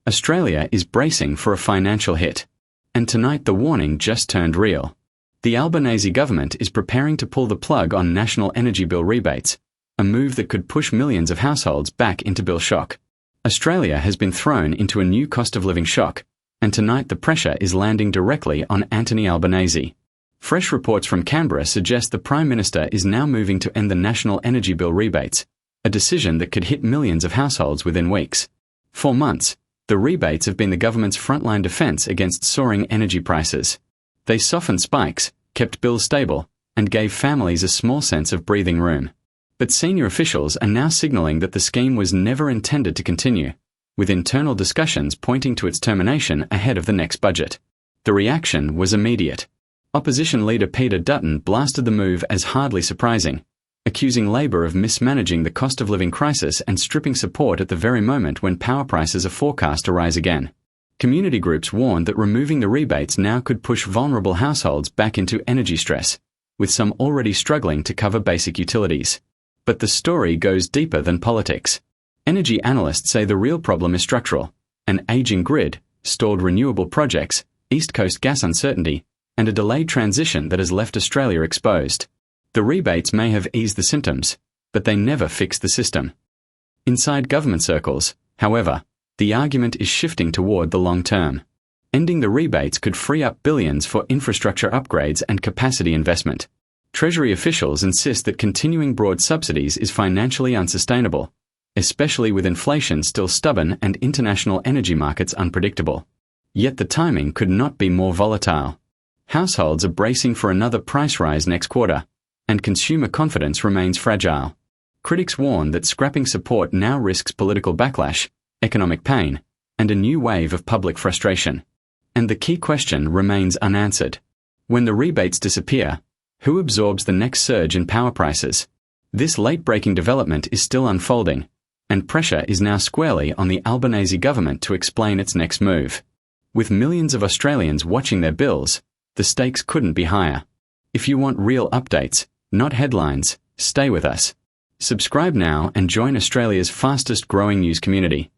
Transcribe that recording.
Australia is bracing for a financial hit. And tonight the warning just turned real. The Albanese government is preparing to pull the plug on national energy bill rebates, a move that could push millions of households back into bill shock. Australia has been thrown into a new cost of living shock, and tonight the pressure is landing directly on Anthony Albanese. Fresh reports from Canberra suggest the Prime Minister is now moving to end the national energy bill rebates, a decision that could hit millions of households within weeks. For months, the rebates have been the government's frontline defence against soaring energy prices. They softened spikes, kept bills stable, and gave families a small sense of breathing room. But senior officials are now signalling that the scheme was never intended to continue, with internal discussions pointing to its termination ahead of the next budget. The reaction was immediate. Opposition leader Peter Dutton blasted the move as hardly surprising, accusing Labor of mismanaging the cost of living crisis and stripping support at the very moment when power prices are forecast to rise again. Community groups warned that removing the rebates now could push vulnerable households back into energy stress, with some already struggling to cover basic utilities. But the story goes deeper than politics. Energy analysts say the real problem is structural: an aging grid, stalled renewable projects, East Coast gas uncertainty, and a delayed transition that has left Australia exposed. The rebates may have eased the symptoms, but they never fixed the system. Inside government circles, however, the argument is shifting toward the long term. Ending the rebates could free up billions for infrastructure upgrades and capacity investment. Treasury officials insist that continuing broad subsidies is financially unsustainable, especially with inflation still stubborn and international energy markets unpredictable. Yet the timing could not be more volatile. Households are bracing for another price rise next quarter, and consumer confidence remains fragile. Critics warn that scrapping support now risks political backlash, economic pain, and a new wave of public frustration. And the key question remains unanswered. When the rebates disappear, who absorbs the next surge in power prices? This late-breaking development is still unfolding, and pressure is now squarely on the Albanese government to explain its next move. With millions of Australians watching their bills, the stakes couldn't be higher. If you want real updates, not headlines, stay with us. Subscribe now and join Australia's fastest growing news community.